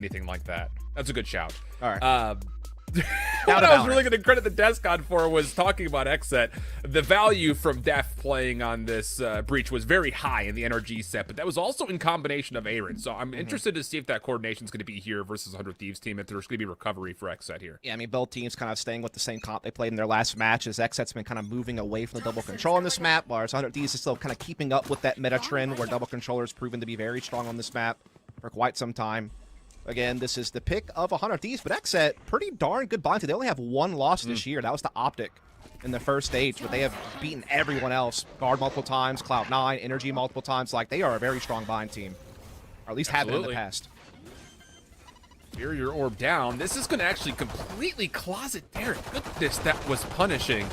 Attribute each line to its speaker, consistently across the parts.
Speaker 1: anything like that. That's a good shout.
Speaker 2: All right.
Speaker 1: What I was really going to credit the Descon for was talking about XSET. The value from Def playing on this breach was very high in the NRG set, but that was also in combination of Aaron. So I'm interested to see if that coordination is going to be here versus 100 Thieves team, if there's going to be recovery for XSET here.
Speaker 2: Yeah, I mean, both teams kind of staying with the same comp they played in their last match, as XSET's been kind of moving away from the double control on this map, whereas 100 Thieves is still kind of keeping up with that meta trend where double controller has proven to be very strong on this map for quite some time. Again, this is the pick of 100 Thieves, but XSET, pretty darn good bind. They only have one loss this year. That was to Optic in the first stage, but they have beaten everyone else. Guard multiple times, Cloud9, Energy multiple times. Like, they are a very strong bind team, or at least have been in the past.
Speaker 1: Barrier orb down. This is going to actually completely closet Derek. Goodness, that was punishing.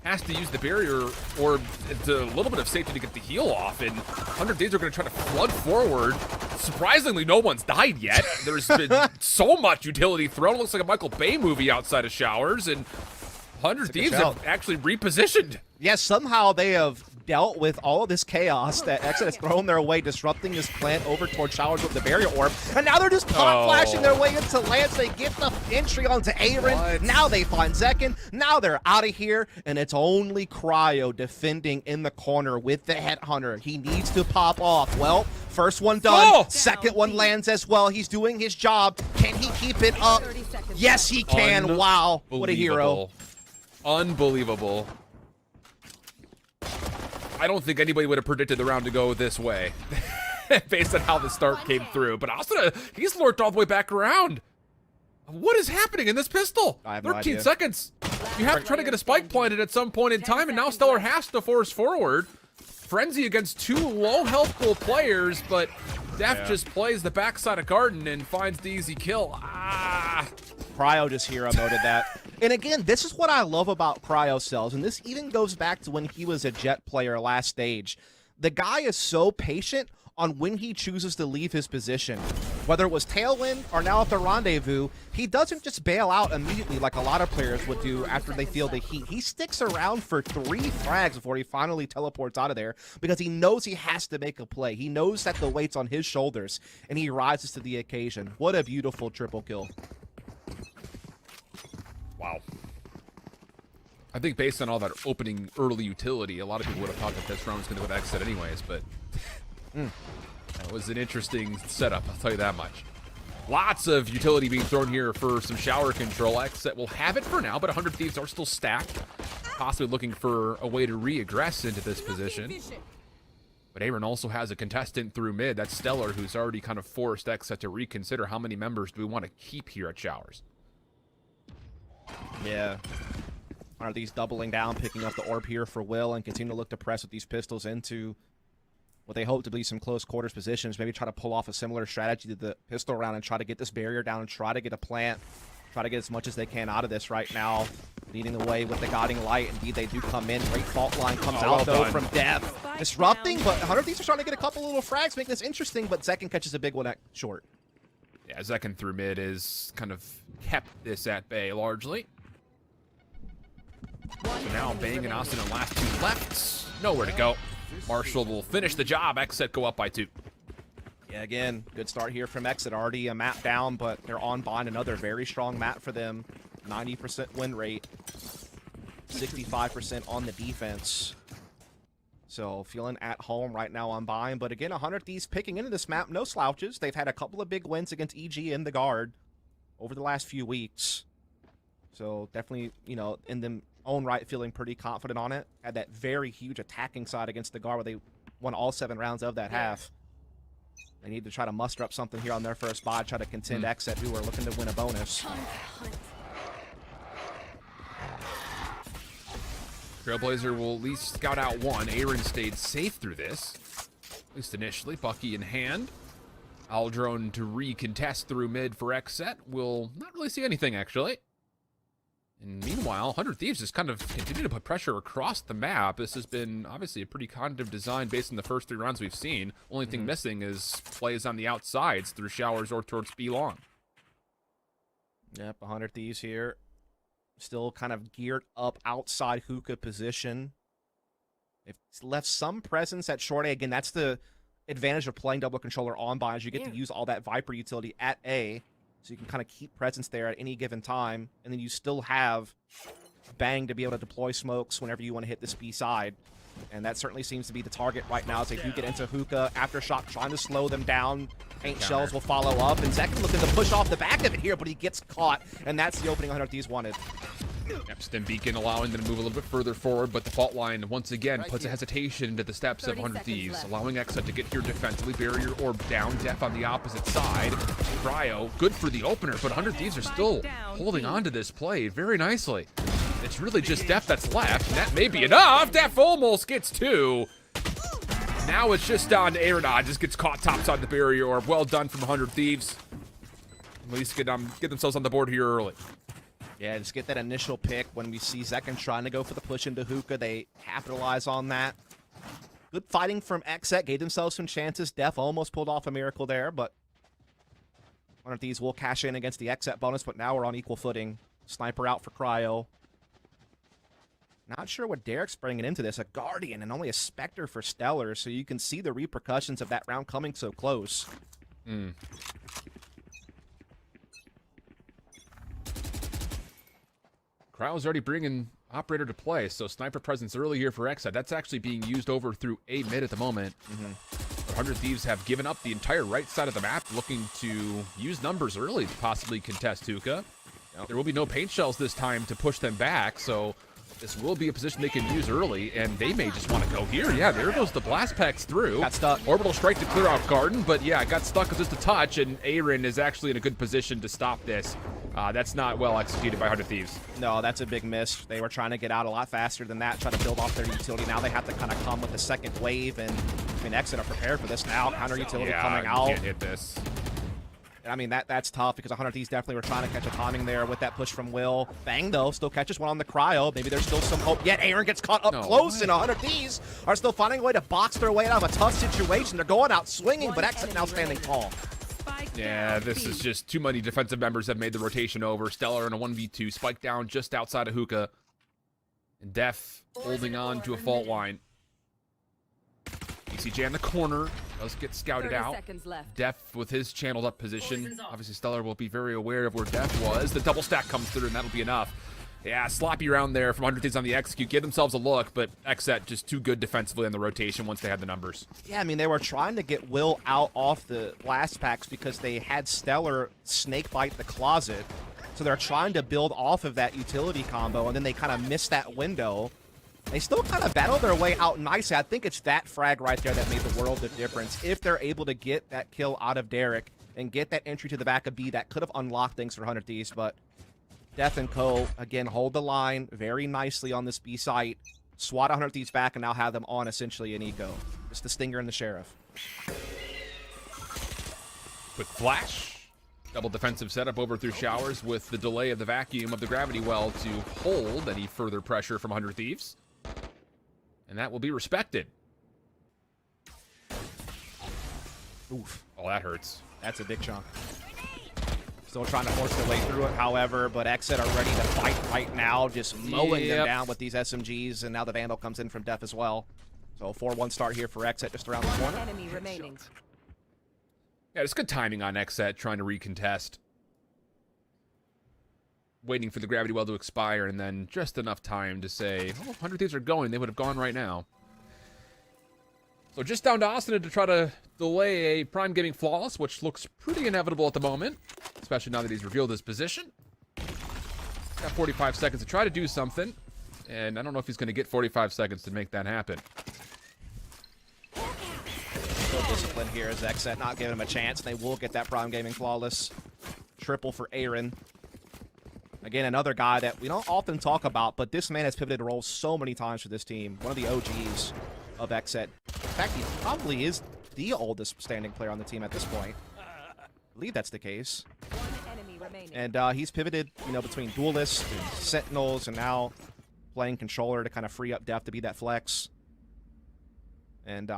Speaker 1: Has to use the barrier orb to a little bit of safety to get the heal off, and 100 Thieves are going to try to flood forward. Surprisingly, no one's died yet. There's been so much utility thrown. It looks like a Michael Bay movie outside of Showers, and 100 Thieves have actually repositioned.
Speaker 2: Yes, somehow they have dealt with all of this chaos that XSET has thrown their way, disrupting this plant over towards Showers with the barrier orb, and now they're just pop flashing their way into Lance. They get the entry onto Aaron. Now they find Zekin. Now they're out of here, and it's only Cryo defending in the corner with the Headhunter. He needs to pop off. Well, first one done. Second one lands as well. He's doing his job. Can he keep it up? Yes, he can. Wow, what a hero.
Speaker 1: Unbelievable. I don't think anybody would have predicted the round to go this way based on how the start came through. But Asuna, he's lurked all the way back around. What is happening in this pistol?
Speaker 2: I have no
Speaker 1: 13
Speaker 2: idea.
Speaker 1: seconds. You have to try to get a spike planted at some point in time, and now Stellar has to force forward. Frenzy against two low health pool players, but Def just plays the backside of Garden and finds the easy kill.
Speaker 2: Cryo just hero moded that. And again, this is what I love about Cryo Cells, and this even goes back to when he was a Jet player last stage. The guy is so patient on when he chooses to leave his position. Whether it was Tailwind or now at the Rendezvous, he doesn't just bail out immediately like a lot of players would do after they feel the heat. He sticks around for 3 frags before he finally teleports out of there because he knows he has to make a play. He knows that the weight's on his shoulders, and he rises to the occasion. What a beautiful triple kill.
Speaker 1: Wow. I think based on all that opening early utility, a lot of people would have thought that this round was going to go to XSET anyways, but that was an interesting setup, I'll tell you that much. Lots of utility being thrown here for some shower control. XSET will have it for now, but 100 Thieves are still stacked, possibly looking for a way to re-aggress into this position. But Aaron also has a contestant through mid. That's Stellar, who's already kind of forced XSET to reconsider how many members do we want to keep here at Showers.
Speaker 2: Yeah. Are these doubling down, picking up the orb here for Will, and continue to look to press with these pistols into what they hope to be some close quarters positions, maybe try to pull off a similar strategy to the pistol round and try to get this barrier down and try to get a plant, try to get as much as they can out of this right now. Leading the way with the Guiding Light. Indeed, they do come in. Great fault line comes out, though, from Def. Disrupting, but 100 Thieves are starting to get a couple little frags, making this interesting, but Zekin catches a big one at short.
Speaker 1: Yeah, Zekin through mid is kind of kept this at bay largely. So now Bang and Austin in last 2 left. Nowhere to go. Marshall will finish the job. XSET go up by 2.
Speaker 2: Yeah, again, good start here from XSET. Already a map down, but they're on bind. Another very strong map for them. 90% win rate. 65% on the defense. So feeling at home right now on bind. But again, 100 Thieves picking into this map. No slouches. They've had a couple of big wins against EG and the Guard over the last few weeks. So definitely, you know, in them own right, feeling pretty confident on it. Had that very huge attacking side against the Guard where they won all 7 rounds of that half. They need to try to muster up something here on their first buy, try to contend XSET, who are looking to win a bonus.
Speaker 1: Trailblazer will at least scout out 1. Aaron stayed safe through this, at least initially. Bucky in hand. Aldrone to recontest through mid for XSET. We'll not really see anything, actually. And meanwhile, 100 Thieves just kind of continue to put pressure across the map. This has been obviously a pretty cognitive design based on the first 3 rounds we've seen. Only thing missing is plays on the outsides through Showers or towards B long.
Speaker 2: Yep, 100 Thieves here. Still kind of geared up outside hookah position. They've left some presence at short A. Again, that's the advantage of playing double controller on buy is you get to use all that Viper utility at A, so you can kind of keep presence there at any given time, and then you still have Bang to be able to deploy smokes whenever you want to hit this B side. And that certainly seems to be the target right now as they do get into hookah. Aftershock trying to slow them down. Paint shells will follow up. And Zek looking to push off the back of it here, but he gets caught. And that's the opening 100 Thieves wanted.
Speaker 1: Yep, Stim Beacon allowing them to move a little bit further forward, but the fault line once again puts a hesitation into the steps of 100 Thieves, left. Allowing XSET to get here defensively. Barrier orb down, Def on the opposite side. Cryo, good for the opener, but 100 Thieves are still holding on to this play very nicely. It's really just Def that's left, and that may be enough. Def almost gets 2. Now it's just down to Aerodon, just gets caught topside the barrier orb. Well done from 100 Thieves. At least get themselves on the board here early.
Speaker 2: Yeah, just get that initial pick. When we see Zekken trying to go for the push into hookah, they capitalize on that. Good fighting from XSET, gave themselves some chances. Def almost pulled off a miracle there, but 100 Thieves will cash in against the XSET bonus, but now we're on equal footing. Sniper out for Cryo. Not sure what Derek's bringing into this. A Guardian and only a Spectre for Stellar, so you can see the repercussions of that round coming so close.
Speaker 1: Cryo's already bringing Operator to play, so Sniper presence early here for XSET. That's actually being used over through A mid at the moment. 100 Thieves have given up the entire right side of the map, looking to use numbers early to possibly contest hookah. There will be no paint shells this time to push them back, so this will be a position they can use early, and they may just want to go here. Yeah, there goes the blast packs through.
Speaker 2: Got stuck.
Speaker 1: Orbital strike to clear out Garden, but yeah, got stuck with just a touch, and Aaron is actually in a good position to stop this. That's not well executed by 100 Thieves.
Speaker 2: No, that's a big miss. They were trying to get out a lot faster than that, try to build off their utility. Now they have to kind of come with the second wave, and I mean, XSET are prepared for this now. Counter utility coming out.
Speaker 1: You can't hit this.
Speaker 2: I mean, that's tough because 100 Thieves definitely were trying to catch a timing there with that push from Will. Bang, though, still catches one on the Cryo. Maybe there's still some hope. Yet Aaron gets caught up close, and 100 Thieves are still finding a way to box their way out of a tough situation. They're going out swinging, but XSET now standing tall.
Speaker 1: Yeah, this is just too many defensive members have made the rotation over. Stellar in a 1v2, spike down just outside of hookah. And Def holding on to a fault line. ECJ in the corner does get scouted out. Def with his channeled up position. Obviously, Stellar will be very aware of where Def was. The double stack comes through, and that'll be enough. Yeah, sloppy round there from 100 Thieves on the execute. Give themselves a look, but XSET just too good defensively on the rotation once they had the numbers.
Speaker 2: Yeah, I mean, they were trying to get Will out off the blast packs because they had Stellar snake bite the closet. So they're trying to build off of that utility combo, and then they kind of missed that window. They still kind of battled their way out nicely. I think it's that frag right there that made the world of difference. If they're able to get that kill out of Derek and get that entry to the back of B, that could have unlocked things for 100 Thieves, but Def and Co, again, hold the line very nicely on this B site, swat 100 Thieves back, and now have them on essentially an eco. It's the Stinger and the Sheriff.
Speaker 1: Quick flash. Double defensive setup over through showers with the delay of the vacuum of the gravity well to hold any further pressure from 100 Thieves. And that will be respected.
Speaker 2: Oof.
Speaker 1: Oh, that hurts.
Speaker 2: That's a big chunk. Still trying to force their way through it, however, but XSET are ready to fight right now, just mowing them down with these SMGs, and now the Vandal comes in from Def as well. So 4-1 start here for XSET just around the corner.
Speaker 3: Enemy remaining.
Speaker 1: Yeah, it's good timing on XSET trying to recontest. Waiting for the gravity well to expire, and then just enough time to say, oh, 100 Thieves are going. They would have gone right now. So just down to Austin to try to delay a Prime Gaming Flawless, which looks pretty inevitable at the moment, especially now that he's revealed his position. Got 45 seconds to try to do something, and I don't know if he's going to get 45 seconds to make that happen.
Speaker 2: Still disciplined here as XSET not giving him a chance. They will get that Prime Gaming Flawless. Triple for Aaron. Again, another guy that we don't often talk about, but this man has pivoted roles so many times for this team. One of the OGs of XSET. In fact, he probably is the oldest standing player on the team at this point. I believe that's the case. And he's pivoted, you know, between duelists and sentinels, and now playing controller to kind of free up Def to be that flex. And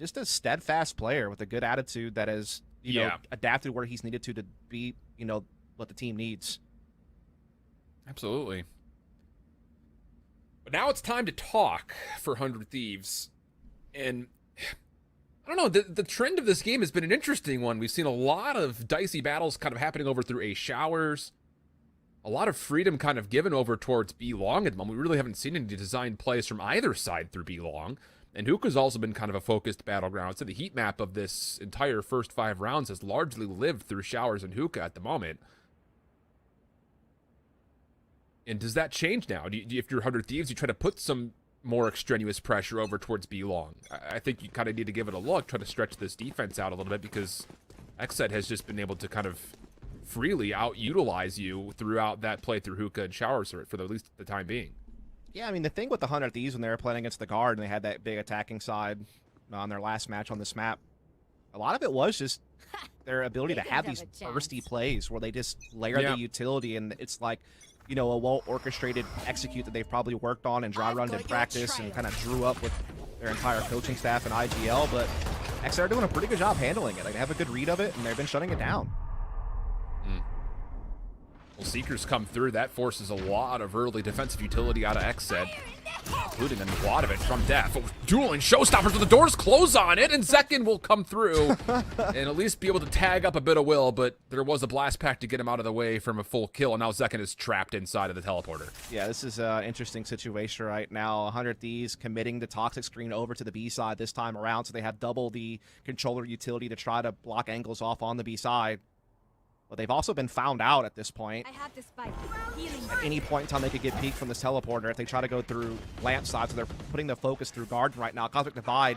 Speaker 2: just a steadfast player with a good attitude that has, you know, adapted where he's needed to be, you know, what the team needs.
Speaker 1: Absolutely. But now it's time to talk for 100 Thieves. And I don't know, the trend of this game has been an interesting one. We've seen a lot of dicey battles kind of happening over through A showers. A lot of freedom kind of given over towards B long at the moment. We really haven't seen any designed plays from either side through B long. And Hookah's also been kind of a focused battleground. So the heat map of this entire first 5 rounds has largely lived through showers and Hookah at the moment. And does that change now? If you're 100 Thieves, you try to put some more extraneous pressure over towards B long. I think you kind of need to give it a look, try to stretch this defense out a little bit, because XSET has just been able to kind of freely out-utilize you throughout that play through Hookah and showers for at least the time being.
Speaker 2: Yeah, I mean, the thing with the 100 Thieves when they were playing against the guard and they had that big attacking side on their last match on this map, a lot of it was just their ability to have these bursty plays where they just layer the utility, and it's like, you know, a well-orchestrated execute that they've probably worked on and dry run in practice and kind of drew up with their entire coaching staff and IGL, but XSET are doing a pretty good job handling it. Like, they have a good read of it, and they've been shutting it down.
Speaker 1: Well, Seekers come through. That forces a lot of early defensive utility out of XSET, including a lot of it from Def. Dueling showstoppers with the doors close on it, and Zekin will come through and at least be able to tag up a bit of will, but there was a blast pack to get him out of the way from a full kill, and now Zekin is trapped inside of the teleporter.
Speaker 2: Yeah, this is an interesting situation right now. 100 Thieves committing the toxic screen over to the B side this time around, so they have double the controller utility to try to block angles off on the B side. But they've also been found out at this point.
Speaker 3: I have the spike.
Speaker 2: At any point in time, they could get peeked from this teleporter if they try to go through lamp side. So they're putting the focus through garden right now. Cosmic Divide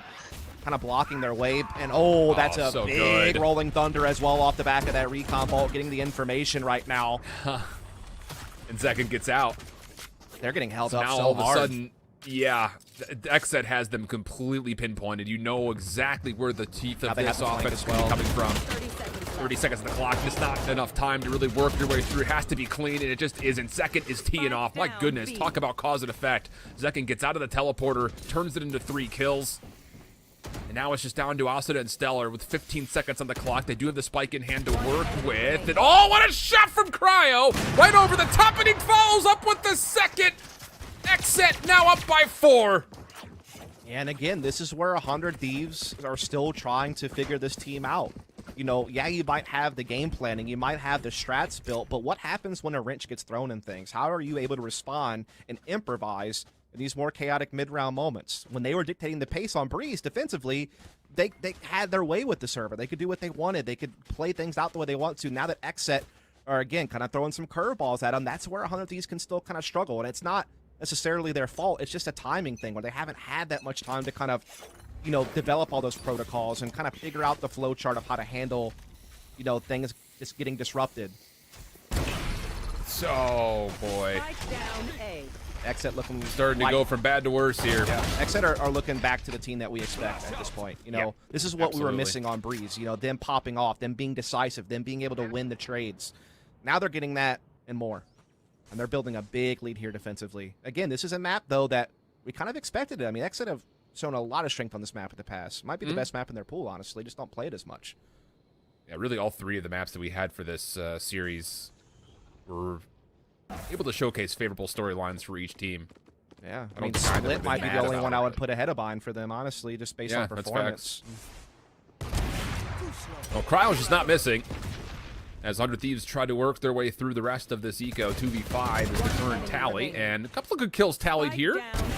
Speaker 2: kind of blocking their way. And that's a
Speaker 1: so
Speaker 2: big
Speaker 1: good.
Speaker 2: rolling thunder as well off the back of that recon bolt, getting the information right now.
Speaker 1: And Zekin gets out.
Speaker 2: They're getting held
Speaker 1: So
Speaker 2: up
Speaker 1: now
Speaker 2: so
Speaker 1: all of a
Speaker 2: hard.
Speaker 1: sudden, yeah, XSET has them completely pinpointed. You know exactly where the teeth of
Speaker 2: they have
Speaker 1: this
Speaker 2: the flank
Speaker 1: offense
Speaker 2: as
Speaker 1: is going to be
Speaker 2: well.
Speaker 1: coming from.
Speaker 3: 30 seconds left.
Speaker 1: 30 seconds on the clock. It's not enough time to really work your way through. It has to be clean, and it just isn't. Second is teeing off. My goodness, talk about cause and effect. Zekin gets out of the teleporter, turns it into 3 kills. And now it's just down to Asada and Stellar with 15 seconds on the clock. They do have the spike in hand to work with. And oh, what a shot from Cryo! Right over the top, and he follows up with the second. XSET now up by 4.
Speaker 2: And again, this is where 100 Thieves are still trying to figure this team out. You know, yeah, you might have the game planning, you might have the strats built, but what happens when a wrench gets thrown in things? How are you able to respond and improvise in these more chaotic mid-round moments? When they were dictating the pace on Breeze defensively, they had their way with the server. They could do what they wanted. They could play things out the way they want to. Now that XSET are, again, kind of throwing some curveballs at them, that's where 100 Thieves can still kind of struggle. And it's not necessarily their fault. It's just a timing thing where they haven't had that much time to kind of, you know, develop all those protocols and kind of figure out the flow chart of how to handle, you know, things just getting disrupted.
Speaker 1: So, boy.
Speaker 3: Spike down A.
Speaker 2: XSET looking
Speaker 1: Starting to go from bad to worse here.
Speaker 2: Yeah, XSET are looking back to the team that we expect at this point. You know, this is what we were
Speaker 1: absolutely.
Speaker 2: missing on Breeze. You know, them popping off, them being decisive, them being able to win the trades. Now they're getting that and more. And they're building a big lead here defensively. Again, this is a map, though, that we kind of expected it. I mean, XSET have shown a lot of strength on this map in the past. Might be the best map in their pool, honestly. Just don't play it as much.
Speaker 1: Yeah, really all 3 of the maps that we had for this series were able to showcase favorable storylines for each team.
Speaker 2: Yeah, I
Speaker 1: don't
Speaker 2: mean,
Speaker 1: think I've ever
Speaker 2: Split
Speaker 1: been
Speaker 2: might be
Speaker 1: mad
Speaker 2: the only
Speaker 1: about
Speaker 2: one I
Speaker 1: it.
Speaker 2: would put ahead of Bind for them, honestly, just based
Speaker 1: Yeah,
Speaker 2: on
Speaker 1: that's
Speaker 2: performance.
Speaker 1: Well, Cryo's just not missing. As 100 Thieves try to work their way through the rest of this eco, 2v5 is the current tally, and a couple of good kills tallied here.
Speaker 3: Spike down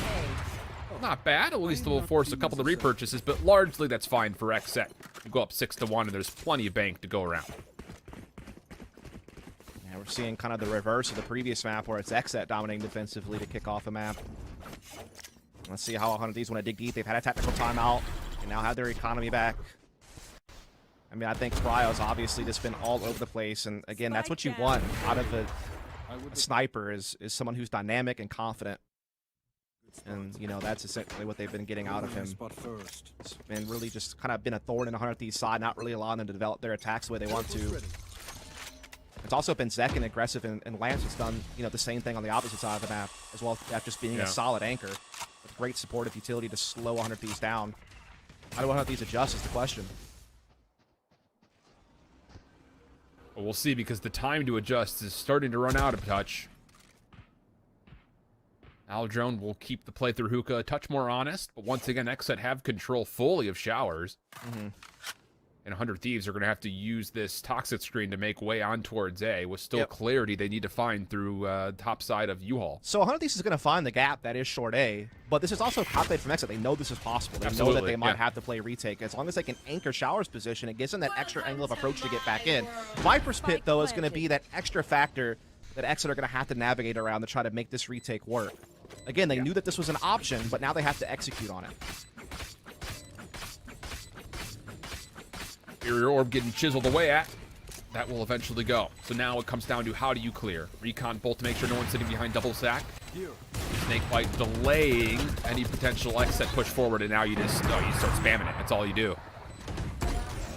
Speaker 3: A.
Speaker 1: Not bad, at least we'll force a couple of repurchases, but largely that's fine for XSET. You go up 6-1, and there's plenty of bank to go around.
Speaker 2: Yeah, we're seeing kind of the reverse of the previous map where it's XSET dominating defensively to kick off a map. Let's see how 100 Thieves want to dig deep. They've had a tactical timeout. They now have their economy back. I mean, I think Cryo's obviously just been all over the place, and again, that's what you want out of a sniper is someone who's dynamic and confident. And, you know, that's essentially what they've been getting out of him. It's been really just kind of been a thorn in 100 Thieves' side, not really allowing them to develop their attacks the way they want to. It's also been Zekin aggressive, and Lance has done, you know, the same thing on the opposite side of the map, as well as just being a solid anchor with great supportive utility to slow 100 Thieves down. How do 100 Thieves adjust is the question.
Speaker 1: Well, we'll see, because the time to adjust is starting to run out of touch. Aldrone will keep the play through Hookah a touch more honest, but once again, XSET have control fully of Showers. And 100 Thieves are going to have to use this toxic screen to make way on towards A with still clarity they need to find through top side of U-Haul.
Speaker 2: So 100 Thieves is going to find the gap that is short A, but this is also calculated from XSET. They know this is possible. They know that they might have to play retake. As long as they can anchor Showers' position, it gives them that extra angle of approach to get back in. Viper's Pit, though, is going to be that extra factor that XSET are going to have to navigate around to try to make this retake work. Again, they knew that this was an option, but now they have to execute on it.
Speaker 1: Barrier orb getting chiseled away at. That will eventually go. So now it comes down to how do you clear? Recon bolt to make sure no one's sitting behind double sack. Snakebite delaying any potential XSET push forward, and now you just you start spamming it. That's all you do.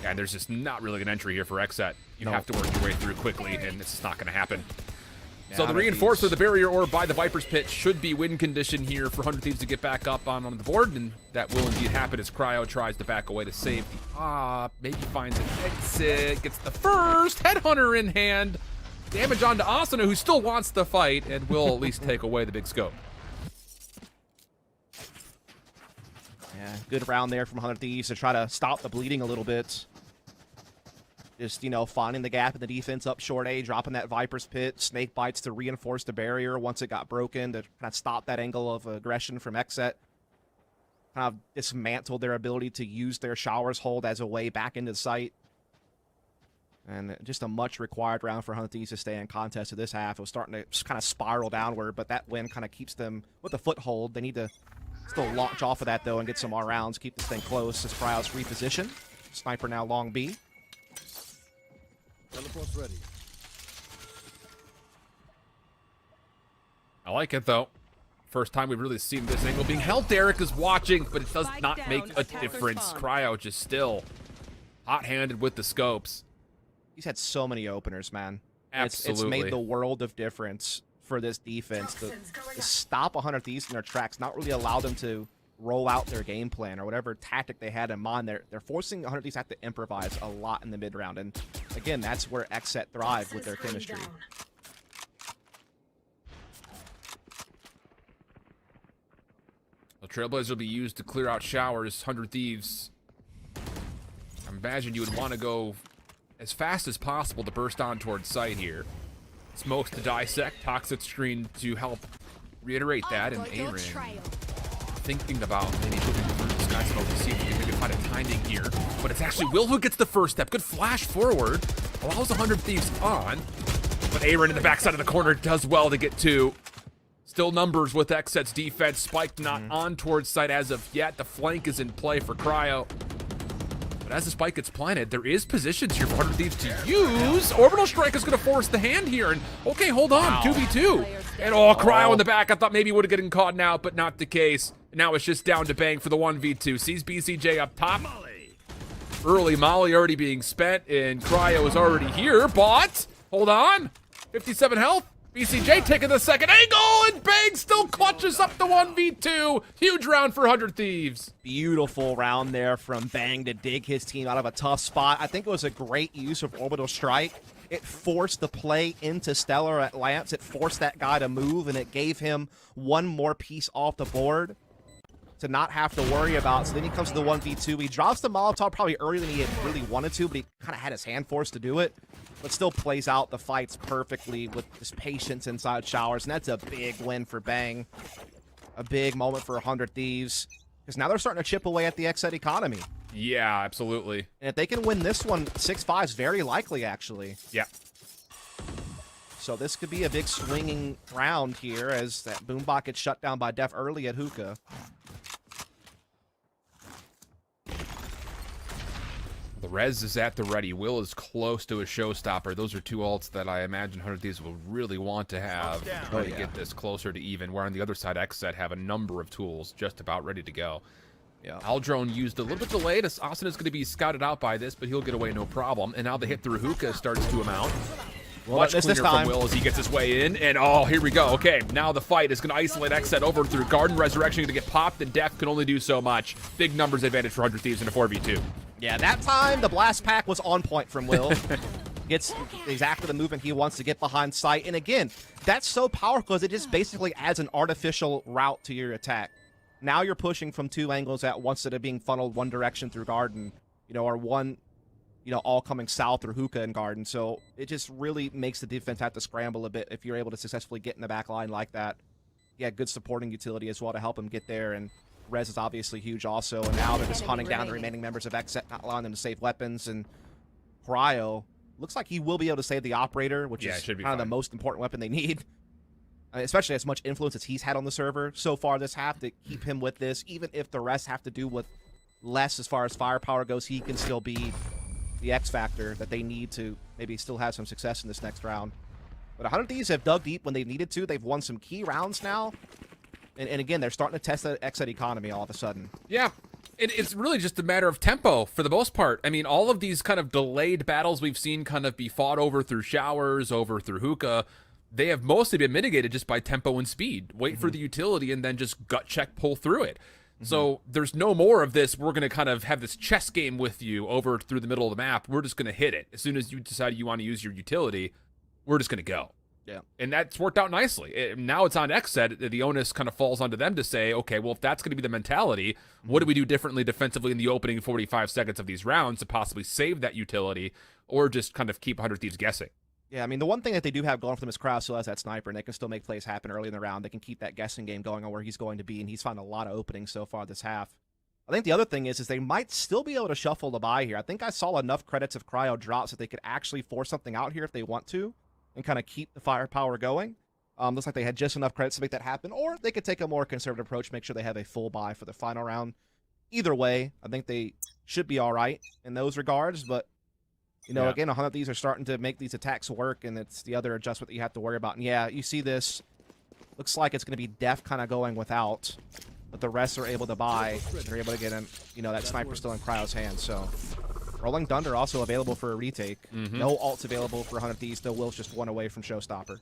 Speaker 1: And there's just not really an entry here for XSET. You have to work your way through quickly, and it's just not going to happen. So the reinforcer, the barrier orb by the Viper's Pit should be win condition here for 100 Thieves to get back up on the board, and that will indeed happen as Cryo tries to back away to save the op. Maybe finds an exit, gets the first Headhunter in hand. Damage onto Asuna, who still wants to fight, and will at least take away the big scope.
Speaker 2: Yeah, good round there from 100 Thieves to try to stop the bleeding a little bit. Just, finding the gap in the defense up short A, dropping that Viper's Pit, snake bites to reinforce the barrier once it got broken to kind of stop that angle of aggression from XSET. Kind of dismantled their ability to use their Showers hold as a way back into the site. And just a much required round for 100 Thieves to stay in contest of this half. It was starting to just kind of spiral downward, but that win kind of keeps them with a foothold. They need to still launch off of that, though, and get some more rounds, keep this thing close as Cryo's reposition. Sniper now long B.
Speaker 4: Teleport's ready.
Speaker 1: I like it, though. First time we've really seen this angle being held. Derek is watching, but it does not make a difference. Cryo just still hot-handed with the scopes.
Speaker 2: He's had so many openers, man.
Speaker 1: Absolutely.
Speaker 2: It's made the world of difference for this defense to stop 100 Thieves in their tracks, not really allow them to roll out their game plan or whatever tactic they had in mind. They're forcing 100 Thieves to have to improvise a lot in the mid round, and again, that's where XSET thrived with their chemistry.
Speaker 1: The Trailblazer will be used to clear out Showers. 100 Thieves, I imagine you would want to go as fast as possible to burst on towards site here. Smoke to dissect, toxic screen to help reiterate that, and Aaron thinking about maybe moving through the sky smoke to see if he can maybe find a timing here. But it's actually Will who gets the first step. Good flash forward. Allows 100 Thieves on. But Aaron in the backside of the corner does well to get two. Still numbers with XSET's defense. Spike not on towards site as of yet. The flank is in play for Cryo. But as the spike gets planted, there is positions here for 100 Thieves to use. Orbital Strike is going to force the hand here. And okay, hold on, 2v2. And Cryo in the back. I thought maybe he would have gotten caught out, but not the case. Now it's just down to Bang for the 1v2. Sees BCJ up top. Early Molly already being spent, and Cryo is already here, but hold on. 57 health. BCJ taking the second angle, and Bang still clutches up the 1v2. Huge round for 100 Thieves.
Speaker 2: Beautiful round there from Bang to dig his team out of a tough spot. I think it was a great use of Orbital Strike. It forced the play into Stellar at Lamps. It forced that guy to move, and it gave him one more piece off the board to not have to worry about. So then he comes to the 1v2. He drops the Molotov probably earlier than he had really wanted to, but he kind of had his hand forced to do it. But still plays out the fights perfectly with this patience inside Showers. And that's a big win for Bang. A big moment for 100 Thieves. Because now they're starting to chip away at the XSET economy.
Speaker 1: Yeah, absolutely.
Speaker 2: And if they can win this one, 6-5 is very likely, actually.
Speaker 1: Yeah.
Speaker 2: So this could be a big swinging round here as that Boombot gets shut down by Def early at Hookah.
Speaker 1: The res is at the ready. Will is close to a showstopper. Those are two ults that I imagine 100 Thieves will really want to have to get this closer to even. Where on the other side, XSET have a number of tools just about ready to go. Yeah. Aldrone used a little bit delayed. Austin is going to be scouted out by this, but he'll get away no problem. And now the hit through Hookah starts to amount.
Speaker 2: Well,
Speaker 1: Much cleaner from Will as he gets his way in. And here we go. Okay, now the fight is going to isolate XSET over through Garden. Resurrection going to get popped, and Def can only do so much. Big numbers advantage for 100 Thieves in a 4v2.
Speaker 2: Yeah, that time the blast pack was on point from Will. gets exactly the movement he wants to get behind sight. And again, that's so powerful because it just basically adds an artificial route to your attack. Now you're pushing from 2 angles at once instead of being funneled one direction through Garden, or one, all coming south through Hookah and Garden. So it just really makes the defense have to scramble a bit if you're able to successfully get in the back line like that. Yeah, good supporting utility as well to help him get there, and Rez is obviously huge also, and now they're just hunting down the remaining members of XSET, not allowing them to save weapons, and Cryo looks like he will be able to save the Operator, which is kind of the most important weapon they need. I mean, especially as much influence as he's had on the server so far this half to keep him with this. Even if the rest have to do with less as far as firepower goes, he can still be the X factor that they need to maybe still have some success in this next round. But 100 Thieves have dug deep when they needed to. They've won some key rounds now. And again, they're starting to test that XSET economy all of a sudden.
Speaker 1: Yeah. It's really just a matter of tempo for the most part. I mean, all of these kind of delayed battles we've seen kind of be fought over through showers, over through hookah, they have mostly been mitigated just by tempo and speed. Wait for the utility and then just gut check, pull through it. So there's no more of this, we're going to kind of have this chess game with you over through the middle of the map. We're just going to hit it. As soon as you decide you want to use your utility, we're just going to go.
Speaker 2: Yeah.
Speaker 1: And that's worked out nicely. Now it's on XSET. The onus kind of falls onto them to say, okay, well, if that's going to be the mentality, what do we do differently defensively in the opening 45 seconds of these rounds to possibly save that utility or just kind of keep 100 Thieves guessing?
Speaker 2: Yeah, I mean, the one thing that they do have going for them is Crowd still has that sniper, and they can still make plays happen early in the round. They can keep that guessing game going on where he's going to be, and he's found a lot of openings so far this half. I think the other thing is they might still be able to shuffle the buy here. I think I saw enough credits of Cryo drops that they could actually force something out here if they want to and kind of keep the firepower going. Looks like they had just enough credits to make that happen, or they could take a more conservative approach, make sure they have a full buy for the final round. Either way, I think they should be all right in those regards, but again, 100 of these are starting to make these attacks work, and it's the other adjustment that you have to worry about. And yeah, you see this. Looks like it's going to be Def kind of going without, but the rest are able to buy. They're able to get in, that sniper still in Cryo's hands. So Rolling Thunder also available for a retake. No ults available for 100 Thieves. Still Will's just one away from Showstopper.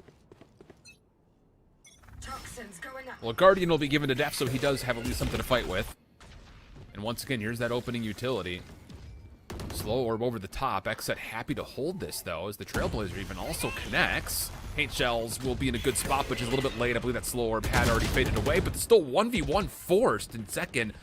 Speaker 1: Well, Guardian will be given to Def, so he does have at least something to fight with. And once again, here's that opening utility. Slow orb over the top. XSET happy to hold this, though, as the Trailblazer even also connects. Paint Shells will be in a good spot, but just a little bit late. I believe that slow orb had already faded away, but still 1v1 forced, and Second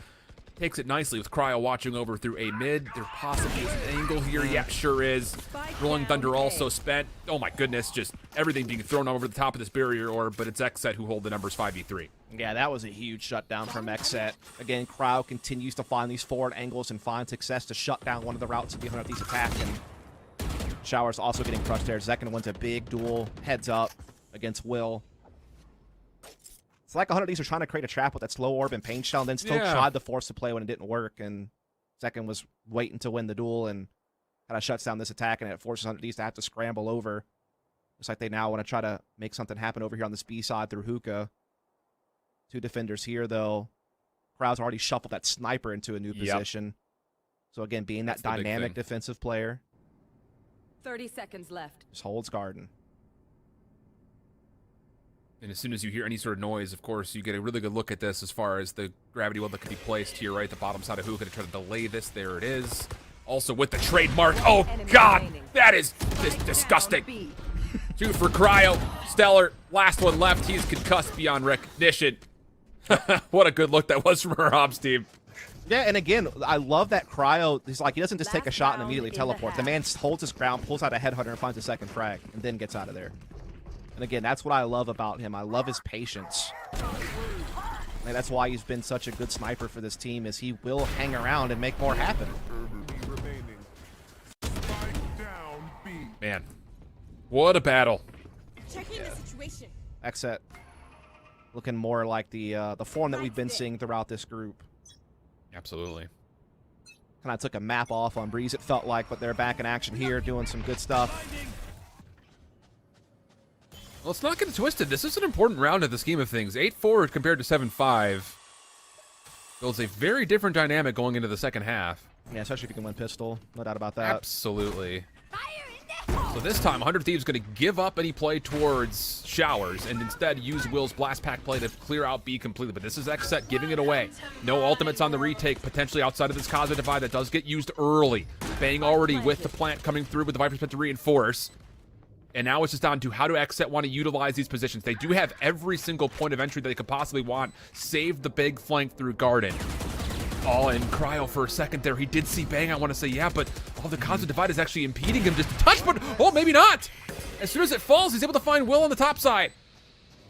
Speaker 1: takes it nicely with Cryo watching over through a mid. There possibly is an angle here. Yeah, sure is. Rolling Thunder also spent. Oh my goodness, just everything being thrown over the top of this barrier orb, but it's XSET who hold the numbers 5v3.
Speaker 2: Yeah, that was a huge shutdown from XSET. Again, Cryo continues to find these forward angles and find success to shut down one of the routes of the 100 Thieves attack. And Shower's also getting crushed there. Zekin wins a big duel, heads up against Will. It's like 100 Thieves are trying to create a trap with that slow orb and pain shell, and then still tried to force the play when it didn't work. And Zekin was waiting to win the duel and kind of shuts down this attack, and it forces 100 Thieves to have to scramble over. Looks like they now want to try to make something happen over here on this B side through Hookah. 2 defenders here, though. Crowd's already shuffled that sniper into a new position. So again, being that dynamic defensive player.
Speaker 3: 30 seconds left.
Speaker 2: Just holds Garden.
Speaker 1: And as soon as you hear any sort of noise, of course, you get a really good look at this as far as the gravity well that could be placed here, right? The bottom side of Hookah to try to delay this. There it is. Also with the trademark. Oh, God! That is disgusting. 2 for Cryo. Stellar. Last one left. He's concussed beyond recognition. What a good look that was from our ops team.
Speaker 2: Yeah, and again, I love that Cryo. He's like, he doesn't just take a shot and immediately teleport. The man holds his ground, pulls out a headhunter, and finds a second frag, and then gets out of there. And again, that's what I love about him. I love his patience. And that's why he's been such a good sniper for this team, is he will hang around and make more happen.
Speaker 1: Man, what a battle.
Speaker 4: Checking the situation.
Speaker 2: XSET looking more like the form that we've been seeing throughout this group.
Speaker 1: Absolutely.
Speaker 2: Kind of took a map off on Breeze, it felt like, but they're back in action here, doing some good stuff.
Speaker 1: Well, let's not get it twisted. This is an important round in the scheme of things. 8-4 compared to 7-5. Builds a very different dynamic going into the second half.
Speaker 2: Yeah, especially if you can win pistol. No doubt about that.
Speaker 1: Absolutely.
Speaker 4: Fire in the hole!
Speaker 1: So this time, 100 Thieves going to give up any play towards Showers and instead use Will's blast pack play to clear out B completely. But this is XSET giving it away. No ultimates on the retake, potentially outside of this Kaza Divide that does get used early. Bang already with the plant coming through with the Viper's meant to reinforce. And now it's just down to how do XSET want to utilize these positions. They do have every single point of entry that they could possibly want. Save the big flank through Garden. Oh, and Cryo for a second there. He did see Bang, I want to say, yeah, but the Kaza Divide is actually impeding him just a touch, but oh, maybe not. As soon as it falls, he's able to find Will on the top side.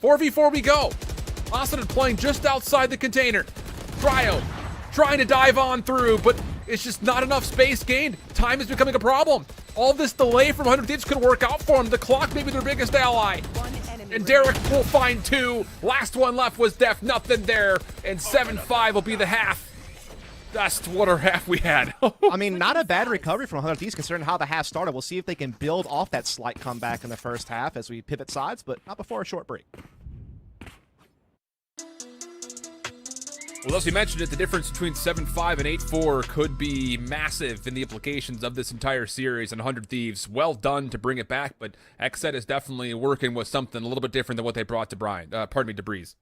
Speaker 1: 4v4 we go. Austin playing just outside the container. Cryo trying to dive on through, but it's just not enough space gained. Time is becoming a problem. All this delay from 100 Thieves could work out for him. The clock may be their biggest ally. And Derek will find 2. Last one left was Def, nothing there. And 7-5 will be the half. That's what our half we had.
Speaker 2: I mean, not a bad recovery from 100 Thieves considering how the half started. We'll see if they can build off that slight comeback in the first half as we pivot sides, but not before a short break.
Speaker 1: Well, as we mentioned it, the difference between 7-5 and 8-4 could be massive in the implications of this entire series, and 100 Thieves, well done to bring it back, but XSET is definitely working with something a little bit different than what they brought to to Breeze.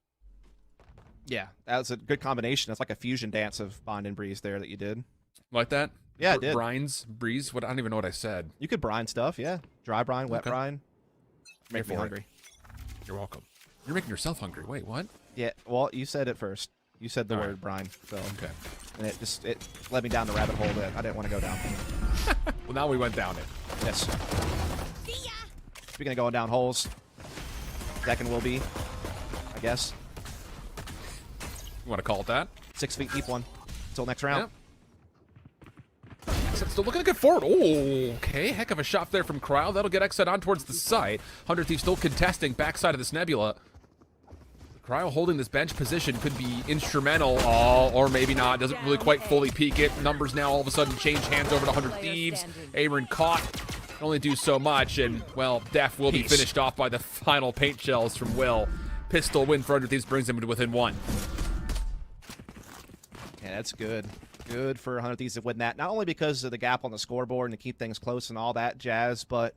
Speaker 2: Yeah, that was a good combination. It's like a fusion dance of Bond and Breeze there that you did.
Speaker 1: Like that?
Speaker 2: Yeah, it did.
Speaker 1: Brines, Breeze, what? I don't even know what I said.
Speaker 2: You could brine stuff, yeah. Dry brine, wet
Speaker 1: Okay.
Speaker 2: brine. Make me hungry.
Speaker 1: You're welcome. You're making yourself hungry. Wait, what?
Speaker 2: Yeah, well, you said it first. You said the
Speaker 1: All
Speaker 2: word brine, so
Speaker 1: Okay.
Speaker 2: and it led me down the rabbit hole that I didn't want to go down.
Speaker 1: Well, now we went down it.
Speaker 2: Yes. Speaking of going down holes, Decken will be, I guess,
Speaker 1: You want to call it that?
Speaker 2: 6 feet deep one. Until next round.
Speaker 1: Yep. XSET still looking to get forward. Oh, okay. Heck of a shot there from Cryo. That'll get XSET on towards the side. 100 Thieves still contesting backside of this Nebula. Cryo holding this bench position could be instrumental, or maybe not. Doesn't really quite fully peak it. Numbers now all of a sudden change hands over to 100 Thieves. Aaron caught. Can only do so much, and, well, Def will be finished off by the final paint shells from Will. Pistol win for 100 Thieves brings him to within 1.
Speaker 2: Yeah, that's good. Good for 100 Thieves to win that. Not only because of the gap on the scoreboard and to keep things close and all that jazz, but,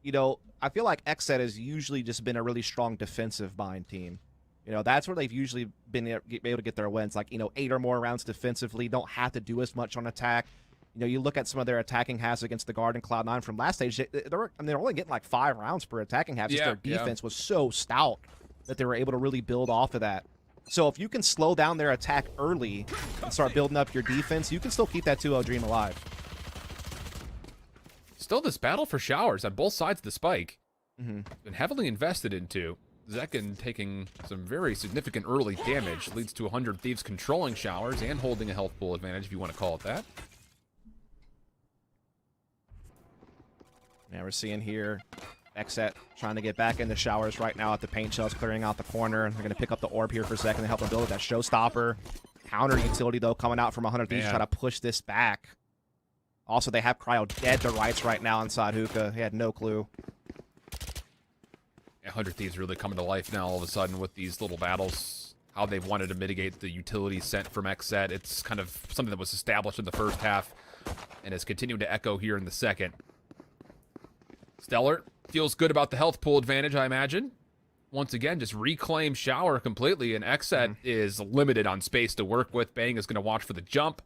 Speaker 2: you know, I feel like XSET has usually just been a really strong defensive bind team. You know, that's where they've usually been able to get their wins. Like, 8 or more rounds defensively, don't have to do as much on attack. You know, you look at some of their attacking halves against the Guard and Cloud9 from last stage, they're only getting like 5 rounds per attacking half. Just their defense was so stout that they were able to really build off of that. So if you can slow down their attack early and start building up your defense, you can still keep that 2-0 dream alive.
Speaker 1: Still this battle for Showers on both sides of the spike. Been heavily invested into. Zekken taking some very significant early damage. Leads to 100 Thieves controlling Showers and holding a health pool advantage, if you want to call it that.
Speaker 2: Now we're seeing here XSET trying to get back into Showers right now at the paint shells, clearing out the corner. They're going to pick up the orb here for a second to help them build that showstopper. Counter utility, though, coming out from 100 Thieves to try to push this back. Also, they have Cryo dead to rights right now inside Hookah. He had no clue.
Speaker 1: 100 Thieves really coming to life now all of a sudden with these little battles. How they've wanted to mitigate the utility sent from XSET. It's kind of something that was established in the first half and is continuing to echo here in the second. Stellar feels good about the health pool advantage, I imagine. Once again, just reclaim Shower completely, and XSET is limited on space to work with. Bang is going to watch for the jump.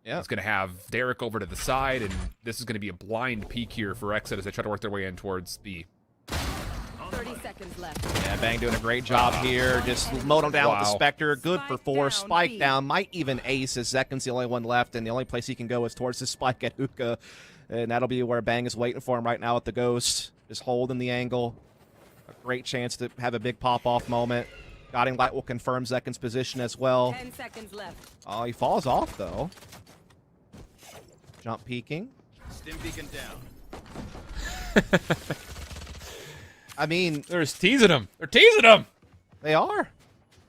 Speaker 1: Yeah, it's going to have Derek over to the side, and this is going to be a blind peek here for XSET as they try to work their way in towards B.
Speaker 3: 30 seconds left.
Speaker 2: Yeah, Bang doing a great job here. Just mowed him down with the Spectre. Good for 4. Spike down. Might even ace as Zekken's the only one left, and the only place he can go is towards the spike at Hookah. And that'll be where Bang is waiting for him right now with the Ghost. Just holding the angle. A great chance to have a big pop-off moment. Guiding Light will confirm Zekken's position as well.
Speaker 3: 10 seconds left.
Speaker 2: Oh, he falls off, though. Jump peeking.
Speaker 5: Stim beacon down.
Speaker 2: I mean,
Speaker 1: They're just teasing him. They're teasing him.
Speaker 2: they are.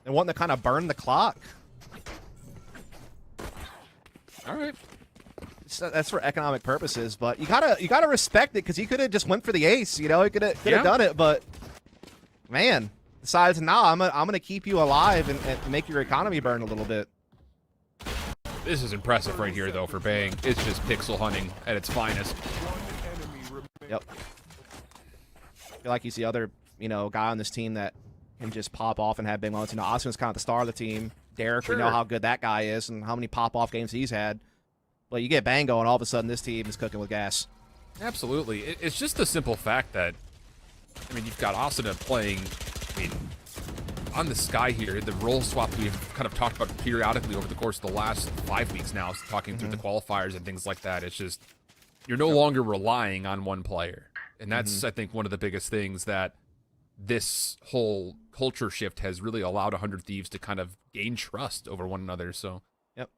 Speaker 2: They want to kind of burn the clock.
Speaker 1: All right.
Speaker 2: So that's for economic purposes, but you gotta respect it because he could have just went for the ace. You know, he could have done it, but man, decides nah, I'm gonna keep you alive and make your economy burn a little bit.
Speaker 1: This is impressive right here, though, for Bang. It's just pixel hunting at its finest.
Speaker 2: Yep. feel like he's the other, guy on this team that can just pop off and have big moments. Austin's kind of the star of the team. Derek, we know how good that guy is and how many pop-off games he's had. But you get Bango, and all of a sudden this team is cooking with gas.
Speaker 1: Absolutely. It's just the simple fact that, you've got Asuna playing, on the sky here, the role swap we've kind of talked about periodically over the course of the last 5 weeks now, talking through the qualifiers and things like that. It's just, you're no longer relying on one player. And that's, I think, one of the biggest things that this whole culture shift has really allowed 100 Thieves to kind of gain trust over one another. So,
Speaker 2: yep.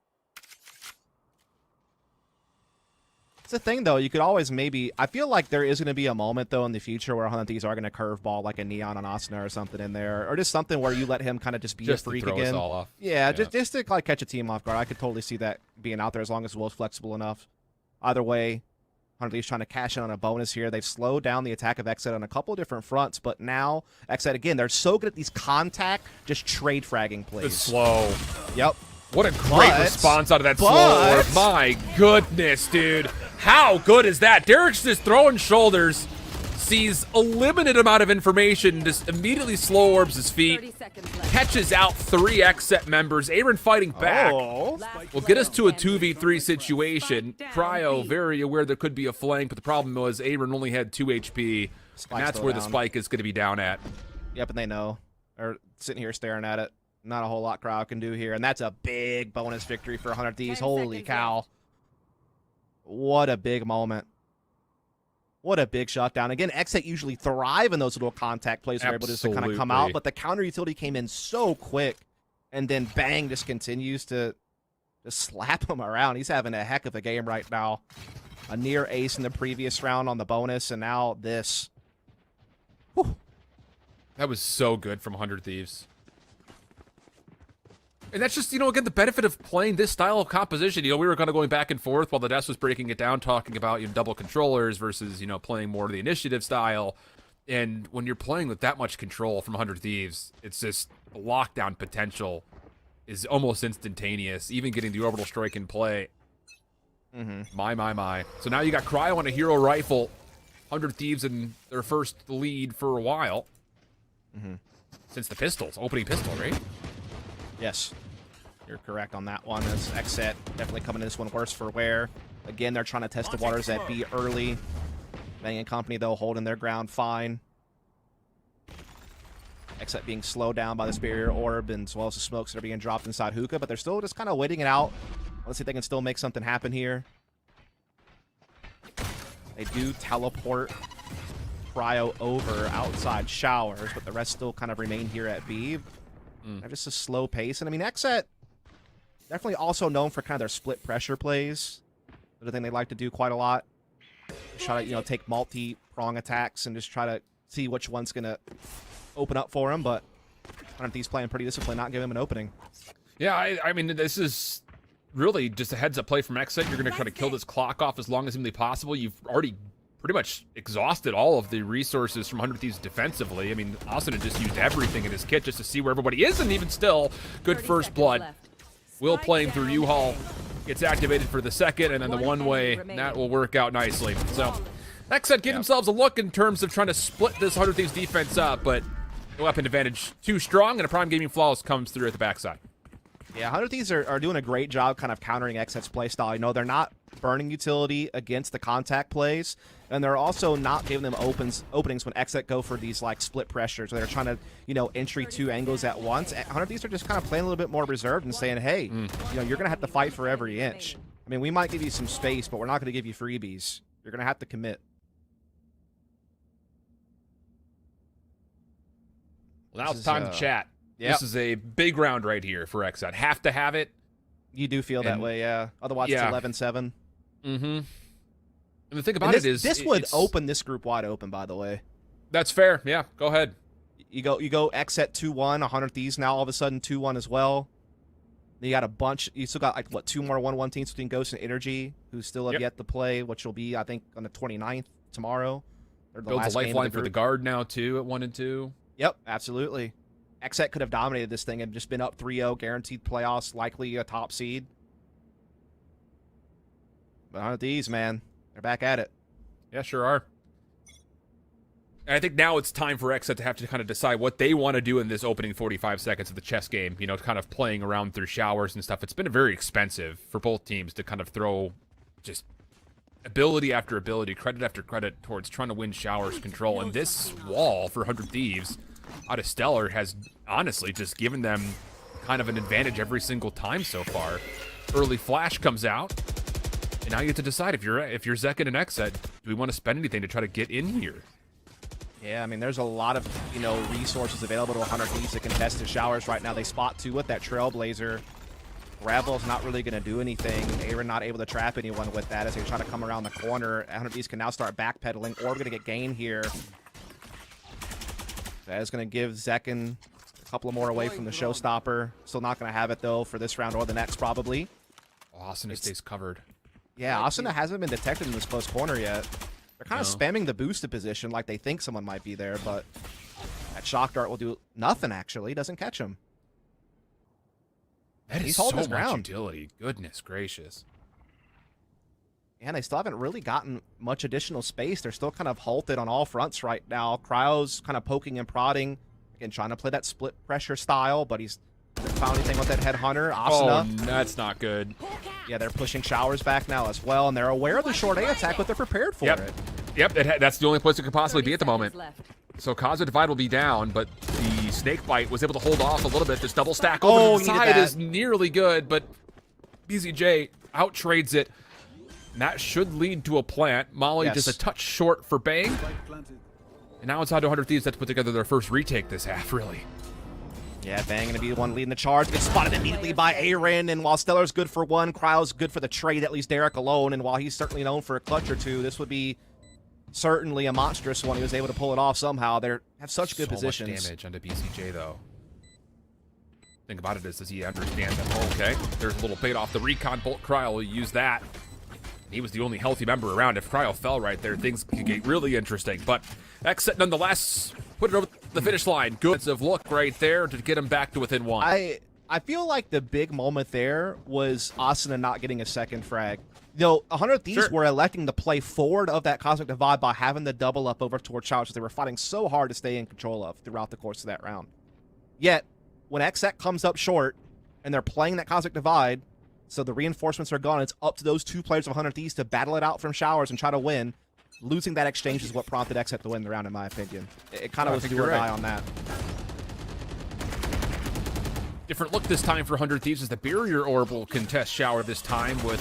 Speaker 2: It's a thing, though. You could always I feel like there is going to be a moment, though, in the future where 100 Thieves are going to curveball like a Neon on Asuna or something in there. Or just something where you let him kind of just be a freak
Speaker 1: to throw
Speaker 2: again.
Speaker 1: Us all off.
Speaker 2: Yeah, just to like catch a team off guard. I could totally see that being out there as long as Will's flexible enough. Either way, 100 Thieves trying to cash in on a bonus here. They've slowed down the attack of XSET on a couple of different fronts, but now XSET, again, they're so good at these contact, just trade fragging plays.
Speaker 1: It's slow.
Speaker 2: Yep.
Speaker 1: What a great response out of that slow orb. My goodness, dude. How good is that? Derek's just throwing shoulders, sees a limited amount of information, just immediately slow orbs his feet, catches out 3 XSET members. Aaron fighting back will get us to a 2v3 situation. Cryo very aware there could be a flank, but the problem was Aaron only had 2 HP, and that's where the spike is going to be down at.
Speaker 2: Yep, and they know. They're sitting here staring at it. Not a whole lot Cryo can do here, and that's a big bonus victory for 100 Thieves. Holy cow. What a big moment. What a big shutdown. Again, XSET usually thrive in those little contact plays where they're able to kind of come out, but the counter utility came in so quick, and then bang, just continues to just slap him around. He's having a heck of a game right now. A near ace in the previous round on the bonus, and now this. Whew.
Speaker 1: That was so good from 100 Thieves. And that's just, again, the benefit of playing this style of composition. We were kind of going back and forth while the desk was breaking it down, talking about double controllers versus, playing more of the initiative style. And when you're playing with that much control from 100 Thieves, it's just the lockdown potential is almost instantaneous. Even getting the orbital strike in play. My. So now you got Cryo on a hero rifle. 100 Thieves in their first lead for a while. Since the pistols, opening pistol, right?
Speaker 2: Yes, you're correct on that one. As XSET definitely coming to this one worse for wear. Again, they're trying to test the waters at B early. Bang and company, though, holding their ground fine. XSET being slowed down by this barrier orb, and as well as the smokes that are being dropped inside Hookah, but they're still just kind of waiting it out. Let's see if they can still make something happen here. They do teleport Cryo over outside showers, but the rest still kind of remain here at B. They're just a slow pace. And XSET definitely also known for kind of their split pressure plays. That's the thing they like to do quite a lot. Just try to, take multi-prong attacks and just try to see which one's going to open up for him. But 100 Thieves playing pretty disciplined, not giving him an opening.
Speaker 1: Yeah, this is really just a heads-up play from XSET. You're going to try to kill this clock off as long as humanly possible. You've already pretty much exhausted all of the resources from 100 Thieves defensively. Asuna just used everything in his kit just to see where everybody is, and even still, good first blood. Will playing through U-Haul gets activated for the second, and then the one-way, that will work out nicely. So, XSET get themselves a look in terms of trying to split this 100 Thieves defense up, but the weapon advantage too strong, and a Prime Gaming Flawless comes through at the backside.
Speaker 2: Yeah, 100 Thieves are doing a great job kind of countering XSET's playstyle. They're not burning utility against the contact plays, and they're also not giving them openings when XSET go for these split pressures where they're trying to entry 2 angles at once. 100 Thieves are just kind of playing a little bit more reserved and saying, hey, you're gonna have to fight for every inch. We might give you some space, but we're not gonna give you freebies. You're gonna have to commit.
Speaker 1: Well, now it's time to chat. This is a big round right here for XSET. Have to have it.
Speaker 2: You do feel that way, yeah. Otherwise, it's 11-7.
Speaker 1: And the thing about it is,
Speaker 2: this would open this group wide open. By the way,
Speaker 1: that's fair. Yeah, go ahead.
Speaker 2: You go XSET 2-1. 100 Thieves now all of a sudden 2-1 as well. Then you got a bunch. You still got 2 more 1-1 teams between Ghost and Energy, who still have yet to play, which will be I think on the 29th tomorrow.
Speaker 1: Builds a lifeline for the guard now too at 1 and 2.
Speaker 2: Yep, absolutely. XSET could have dominated this thing and just been up 3-0, guaranteed playoffs, likely a top seed. But 100 Thieves, man, they're back at it.
Speaker 1: Yeah, sure are. And I think now it's time for XSET to have to kind of decide what they want to do in this opening 45 seconds of the chess game. You know, kind of playing around through showers and stuff. It's been very expensive for both teams to kind of throw just ability after ability, credit after credit towards trying to win showers control. And this wall for 100 Thieves out of Stellar has honestly just given them kind of an advantage every single time so far. Early flash comes out, and now you have to decide if you're Zekin and XSET, do we want to spend anything to try to get in here?
Speaker 2: Yeah, I mean, there's a lot of, resources available to 100 Thieves to contest the showers right now. They spot 2 with that Trailblazer. Gravel's not really going to do anything. Aaron not able to trap anyone with that as they try to come around the corner. 100 Thieves can now start backpedaling, or we're going to get gain here. That is going to give Zekin a couple more away from the showstopper. Still not going to have it, though, for this round or the next, probably.
Speaker 1: Asuna stays covered.
Speaker 2: Yeah, Asuna hasn't been detected in this close corner yet. They're kind of spamming the boosted position like they think someone might be there, but that shock dart will do nothing, actually. Doesn't catch him.
Speaker 1: That is so much utility. Goodness gracious.
Speaker 2: And they still haven't really gotten much additional space. They're still kind of halted on all fronts right now. Cryo's kind of poking and prodding. Again, trying to play that split pressure style, but he's hasn't found anything with that headhunter. Asuna.
Speaker 1: Oh, that's not good.
Speaker 2: Yeah, they're pushing showers back now as well, and they're aware of the short A attack, but they're prepared for it.
Speaker 1: Yep, that's the only place it could possibly be at the moment.
Speaker 3: Left.
Speaker 1: So Kaza Divide will be down, but the Snake Bite was able to hold off a little bit. This double stack over to the side is nearly good, but BZJ outtrades it. And that should lead to a plant. Molly just a touch short for Bang. And now it's on to 100 Thieves to put together their first retake this half, really.
Speaker 2: Yeah, Bang going to be the one leading the charge. Gets spotted immediately by Aaron, and while Stellar's good for 1, Cryo's good for the trade, at least Derek alone, and while he's certainly known for a clutch or 2, this would be certainly a monstrous one. He was able to pull it off somehow. They have such good positions.
Speaker 1: Much damage onto BCJ, though. Think about it is, does he understand that? Okay, there's a little bait off the recon bolt. Cryo will use that. He was the only healthy member around. If Cryo fell right there, things could get really interesting. But XSET nonetheless put it over the finish line. Good defensive look right there to get him back to within 1.
Speaker 2: I feel like the big moment there was Asuna not getting a second frag. 100 Thieves were electing to play forward of that Cosmic Divide by having the double up over towards Showers. They were fighting so hard to stay in control of throughout the course of that round. Yet, when XSET comes up short and they're playing that Cosmic Divide, so the reinforcements are gone, it's up to those 2 players of 100 Thieves to battle it out from Showers and try to win. Losing that exchange is what prompted XSET to win the round, in my opinion. It kind of was do or die on that.
Speaker 1: Different look this time for 100 Thieves as the Barrier Orb will contest Shower this time, with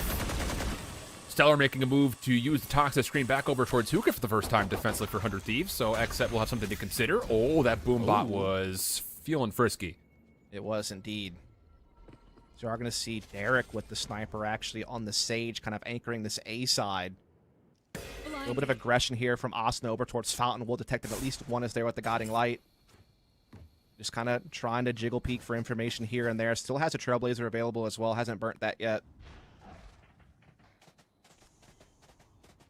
Speaker 1: Stellar making a move to use the Toxic Screen back over towards Hookah for the first time defensively for 100 Thieves, so XSET will have something to consider. Oh, that Boombot was feeling frisky.
Speaker 2: It was indeed. So we're going to see Derek with the sniper actually on the Sage, kind of anchoring this A side. A little bit of aggression here from Asuna over towards Fountain. We'll detect that at least one is there with the Guiding Light. Just kind of trying to jiggle peek for information here and there. Still has a Trailblazer available as well. Hasn't burnt that yet.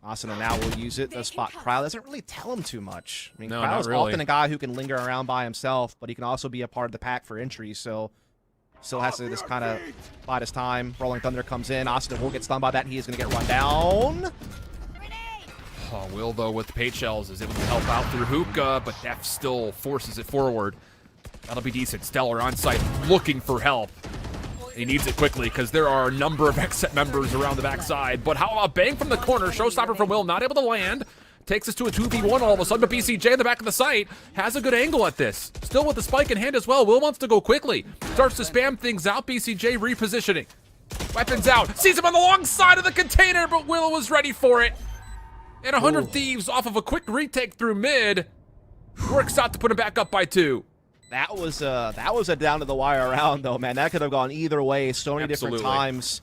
Speaker 2: Asuna now will use it. The spot Cryo doesn't really tell him too much. I mean,
Speaker 1: no,
Speaker 2: Cryo's
Speaker 1: really.
Speaker 2: often a guy who can linger around by himself, but he can also be a part of the pack for entry, so still has to just kind of bide his time. Rolling Thunder comes in. Asuna will get stunned by that. He is going to get run down.
Speaker 1: Oh, Will, though, with the Pate Shells, is able to help out through Hookah, but Def still forces it forward. That'll be decent. Stellar on site looking for help. He needs it quickly because there are a number of XSET members around the backside. But how about Bang from the corner? Showstopper from Will, not able to land. Takes us to a 2v1 all of a sudden, but BCJ in the back of the site has a good angle at this. Still with the spike in hand as well. Will wants to go quickly. Starts to spam things out. BCJ repositioning. Weapons out. Sees him on the long side of the container, but Will was ready for it. And 100 Thieves off of a quick retake through mid. Works out to put him back up by 2.
Speaker 2: That was a down to the wire round, though, man. That could have gone either way so many different times.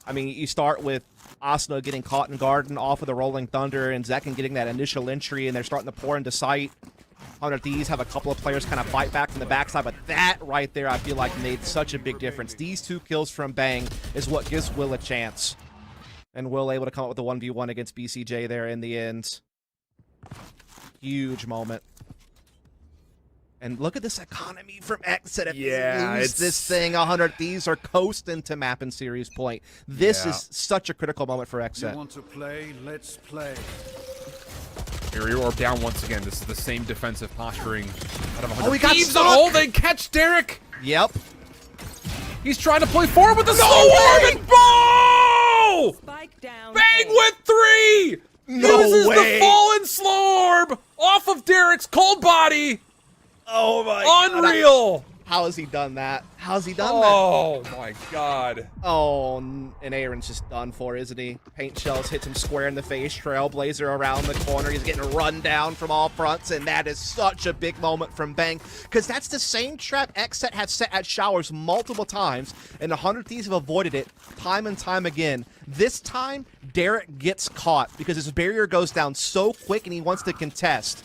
Speaker 2: I mean, you start with Asuna getting caught in Garden off of the Rolling Thunder, and Zekin getting that initial entry, and they're starting to pour into sight. 100 Thieves have a couple of players kind of fight back from the backside, but that right there, I feel like, made such a big difference. These 2 kills from Bang is what gives Will a chance. And Will able to come up with a 1v1 against BCJ there in the end. Huge moment. And look at this economy from XSET. If they lose this thing, 100 Thieves are coasting to map and series point. This is such a critical moment for XSET.
Speaker 5: You want to play? Let's play.
Speaker 1: Or down once again. This is the same defensive posturing out of 100.
Speaker 2: Oh, he got
Speaker 1: Thieves
Speaker 2: stuck!
Speaker 1: a hole, they catch Derek!
Speaker 2: Yep.
Speaker 1: He's trying to play forward with the slow arm and bow!
Speaker 3: Spike down.
Speaker 1: Bang with 3!
Speaker 2: No
Speaker 1: Uses
Speaker 2: way.
Speaker 1: the fallen slow orb off of Derek's cold body!
Speaker 2: Oh my god.
Speaker 1: Unreal!
Speaker 2: How has he done that? How's he done that?
Speaker 1: Oh my god.
Speaker 2: Oh, and Aaron's just done for, isn't he? Paint shells hits him square in the face. Trailblazer around the corner. He's getting run down from all fronts, and that is such a big moment from Bang, because that's the same trap XSET has set at Showers multiple times, and the 100 Thieves have avoided it time and time again. This time, Derek gets caught because his barrier goes down so quick, and he wants to contest.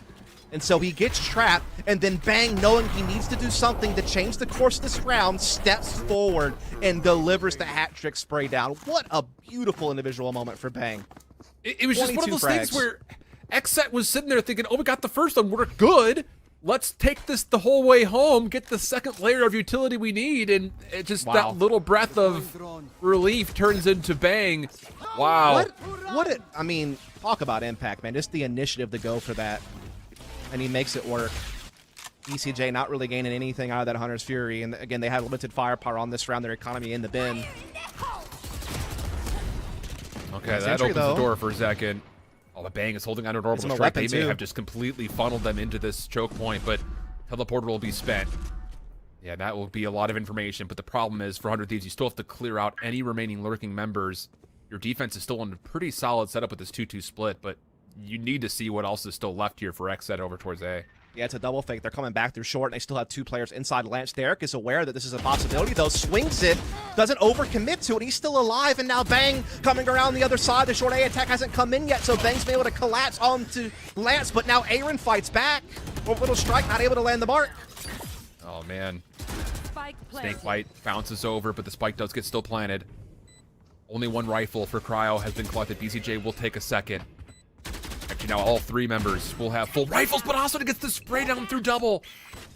Speaker 2: And so he gets trapped, and then Bang, knowing he needs to do something to change the course of this round, steps forward and delivers the hat trick spray down. What a beautiful individual moment for Bang.
Speaker 1: It was just one of
Speaker 2: 22
Speaker 1: those things
Speaker 2: frags.
Speaker 1: where XSET was sitting there thinking, oh, we got the first one, we're good. Let's take this the whole way home, get the second layer of utility we need, and it just
Speaker 2: Wow.
Speaker 1: that little breath of relief turns into Bang. Wow.
Speaker 2: I mean, talk about impact, man. Just the initiative to go for that. And he makes it work. ECJ not really gaining anything out of that Hunter's Fury. And again, they had limited firepower on this round. Their economy in the bin.
Speaker 1: Okay,
Speaker 2: Nice
Speaker 1: that
Speaker 2: entry,
Speaker 1: opens
Speaker 2: though.
Speaker 1: the door for a second. Oh, the Bang is holding out an orbital
Speaker 2: him a
Speaker 1: strike.
Speaker 2: weapon,
Speaker 1: They may
Speaker 2: too.
Speaker 1: have just completely funneled them into this choke point, but teleporter will be spent. Yeah, that will be a lot of information, but the problem is for 100 Thieves, you still have to clear out any remaining lurking members. Your defense is still in a pretty solid setup with this 2-2 split, but you need to see what else is still left here for XSET over towards A.
Speaker 2: Yeah, it's a double fake. They're coming back through short, and they still have 2 players inside Lance. Derek is aware that this is a possibility, though. Swings it, doesn't overcommit to it. He's still alive, and now Bang coming around the other side. The short A attack hasn't come in yet, so Bang's been able to collapse onto Lance, but now Aaron fights back. Little strike, not able to land the mark.
Speaker 1: Oh, man.
Speaker 3: Spike
Speaker 1: Snake
Speaker 3: planted.
Speaker 1: bite bounces over, but the spike does get still planted. Only 1 rifle for Cryo has been collected. BCJ will take a second. Actually, now all 3 members will have full rifles, but also gets the spray down through double.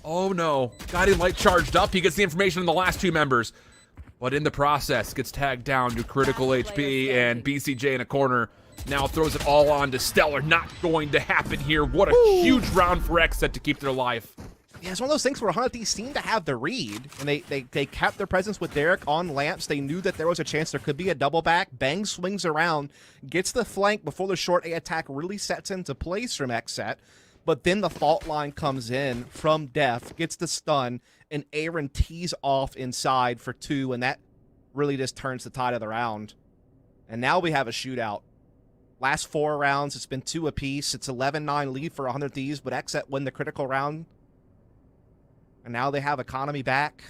Speaker 1: Oh, no. Guiding light charged up. He gets the information on the last 2 members. But in the process, gets tagged down to critical HP, and BCJ in a corner now throws it all on to Stellar. Not going to happen here. What a huge round for XSET to keep their life.
Speaker 2: Yeah, it's one of those things where 100 Thieves seem to have the read, and they kept their presence with Derek on lamps. They knew that there was a chance there could be a double back. Bang swings around, gets the flank before the short A attack really sets into place from XSET, but then the fault line comes in from Def, gets the stun, and Aaron tees off inside for 2, and that really just turns the tide of the round. And now we have a shootout. Last 4 rounds, it's been 2 apiece. It's 11-9 lead for 100 Thieves, but XSET win the critical round. And now they have economy back.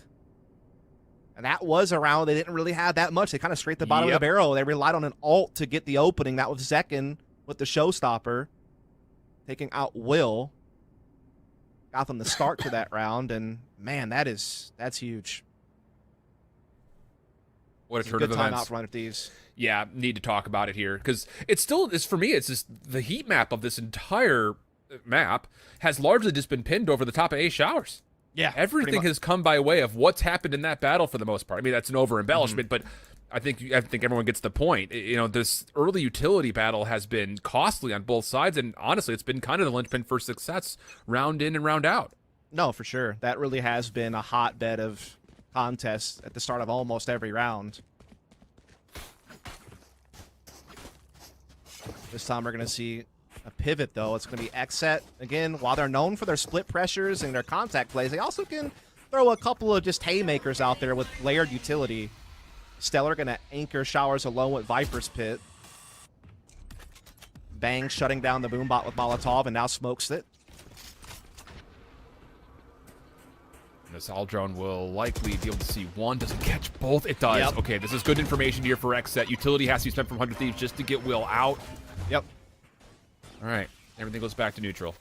Speaker 2: And that was a round they didn't really have that much. They kind of scraped the bottom of the barrel. They relied on an ult to get the opening. That was Zekin with the showstopper. Taking out Will. Got them the start to that round. And, man, that's huge.
Speaker 1: What a
Speaker 2: It's a
Speaker 1: turn
Speaker 2: good
Speaker 1: of
Speaker 2: timeout
Speaker 1: events.
Speaker 2: for 100 Thieves.
Speaker 1: Yeah, need to talk about it here because it's for me, it's just the heat map of this entire map has largely just been pinned over the top of A Showers.
Speaker 2: Yeah,
Speaker 1: Everything has come by way of what's happened in that battle for the most part. I mean, that's an over embellishment, but I think everyone gets the point. You know, this early utility battle has been costly on both sides, and honestly, it's been kind of the linchpin for success, round in and round out.
Speaker 2: No, for sure. That really has been a hotbed of contests at the start of almost every round. This time we're going to see a pivot, though. It's going to be XSET. Again, while they're known for their split pressures and their contact plays, they also can throw a couple of just haymakers out there with layered utility. Stellar going to anchor Showers alone with Viper's Pit. Bang shutting down the Boombot with Molotov and now smokes it.
Speaker 1: This all drone will likely be able to see one. Does it catch both? It does.
Speaker 2: Yep.
Speaker 1: Okay, this is good information here for XSET. Utility has to be spent from 100 Thieves just to get Will out.
Speaker 2: Yep.
Speaker 1: All right, everything goes back to neutral.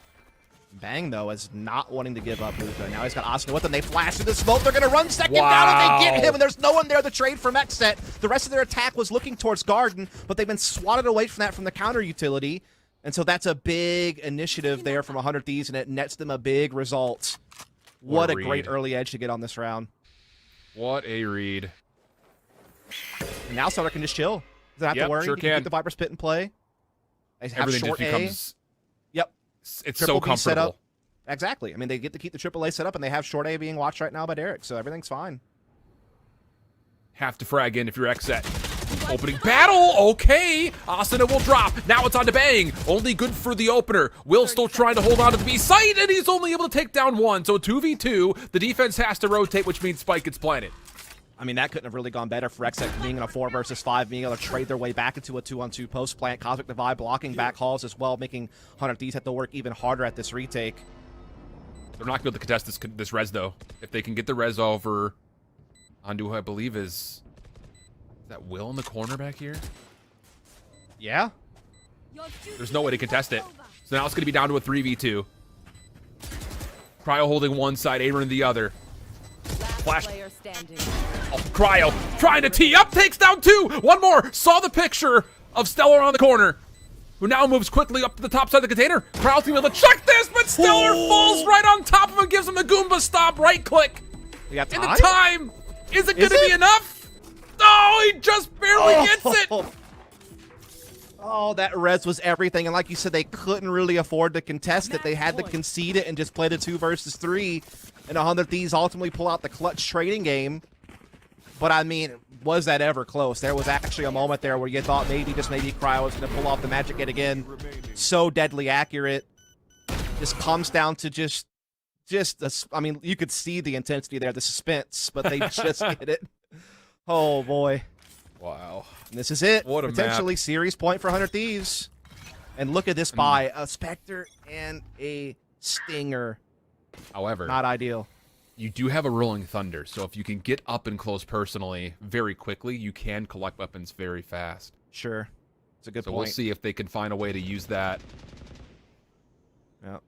Speaker 2: Bang, though, is not wanting to give up Luka. Now he's got Oscar with him. They flash through the smoke. They're going to run second down, and they get him, and there's no one there to trade from XSET. The rest of their attack was looking towards Garden, but they've been swatted away from that from the counter utility. And so that's a big initiative there from 100 Thieves, and it nets them a big result. What a great
Speaker 1: read.
Speaker 2: early edge to get on this round.
Speaker 1: What a read.
Speaker 2: And now Stellar can just chill. Doesn't have
Speaker 1: Yep,
Speaker 2: to worry.
Speaker 1: sure
Speaker 2: He can
Speaker 1: can.
Speaker 2: keep the Viper's Pit in play. They have
Speaker 1: Everything
Speaker 2: short
Speaker 1: just
Speaker 2: A.
Speaker 1: becomes
Speaker 2: Yep.
Speaker 1: It's
Speaker 2: Triple
Speaker 1: so
Speaker 2: B set up.
Speaker 1: comfortable.
Speaker 2: Exactly. I mean, they get to keep the AAA set up, and they have short A being watched right now by Derek, so everything's fine.
Speaker 1: Have to frag in if you're XSET. Opening battle, okay. Asuna will drop. Now it's on to Bang. Only good for the opener. Will still trying to hold on to the B site, and he's only able to take down one. So 2v2, the defense has to rotate, which means Spike gets planted.
Speaker 2: I mean, that couldn't have really gone better for XSET being in a 4 versus 5, being able to trade their way back into a 2-on-2 post plant. Cosmic Divide blocking back hauls as well, making 100 Thieves have to work even harder at this retake.
Speaker 1: They're not going to be able to contest this res, though. If they can get the res over onto who I believe is that Will in the corner back here?
Speaker 2: Yeah?
Speaker 1: There's no way to contest it. So now it's going to be down to a 3v2. Cryo holding one side, Aaron the other. Flash.
Speaker 3: Player standing.
Speaker 1: Oh, Cryo trying to tee up, takes down 2. One more. Saw the picture of Stellar on the corner, who now moves quickly up to the top side of the container. Cryo's going to be able to check this, but Stellar falls right on top of him, gives him the Goomba stomp, right click.
Speaker 2: We got
Speaker 1: And
Speaker 2: time?
Speaker 1: the time, is it going to be enough? Oh, he just barely gets it.
Speaker 2: Oh, that res was everything, and like you said, they couldn't really afford to contest it. They had to concede it and just play the 2 versus 3, and 100 Thieves ultimately pull out the clutch trading game. But I mean, was that ever close? There was actually a moment there where you thought maybe, just maybe, Cryo was going to pull off the magic hit again. So deadly accurate. This comes down to just I mean, you could see the intensity there, the suspense, but they just hit it. Oh boy.
Speaker 1: Wow.
Speaker 2: And this is it.
Speaker 1: What a
Speaker 2: potentially series point for 100 Thieves. And look at this buy. A Spectre and a Stinger.
Speaker 1: However,
Speaker 2: Not ideal.
Speaker 1: you do have a Rolling Thunder, so if you can get up and close personally very quickly, you can collect weapons very fast.
Speaker 2: Sure. It's a good
Speaker 1: So
Speaker 2: point.
Speaker 1: we'll see if they can find a way to use that.
Speaker 2: Yeah.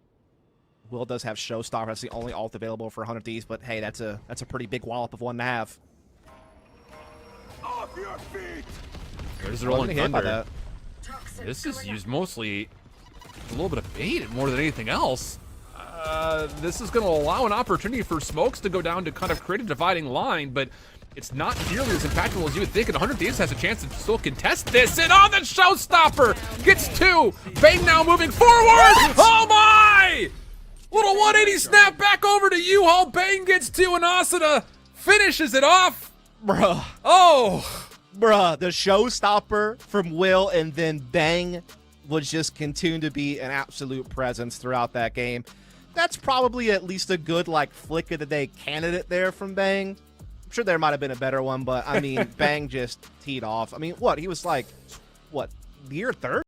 Speaker 2: Will does have Showstopper. That's the only ult available for 100 Thieves, but hey, that's a pretty big wallop of one to have.
Speaker 5: Off your feet!
Speaker 1: There's the
Speaker 2: I wasn't
Speaker 1: Rolling
Speaker 2: hit by
Speaker 1: Thunder.
Speaker 2: that.
Speaker 1: This is used mostly a little bit of bait more than anything else. This is going to allow an opportunity for Smokes to go down to kind of create a dividing line, but it's not nearly as impactful as you would think, and 100 Thieves has a chance to still contest this, and on the Showstopper gets 2. Bang now moving forward. Oh my! Little 180 snap back over to U-Haul. Bang gets 2, and Asuna finishes it off.
Speaker 2: Bruh.
Speaker 1: Oh!
Speaker 2: Bruh, the Showstopper from Will and then Bang would just continue to be an absolute presence throughout that game. That's probably at least a good, like, flick of the day candidate there from Bang. I'm sure there might have been a better one, but I mean, Bang just teed off. I mean, what? He was like, what, year 3rd?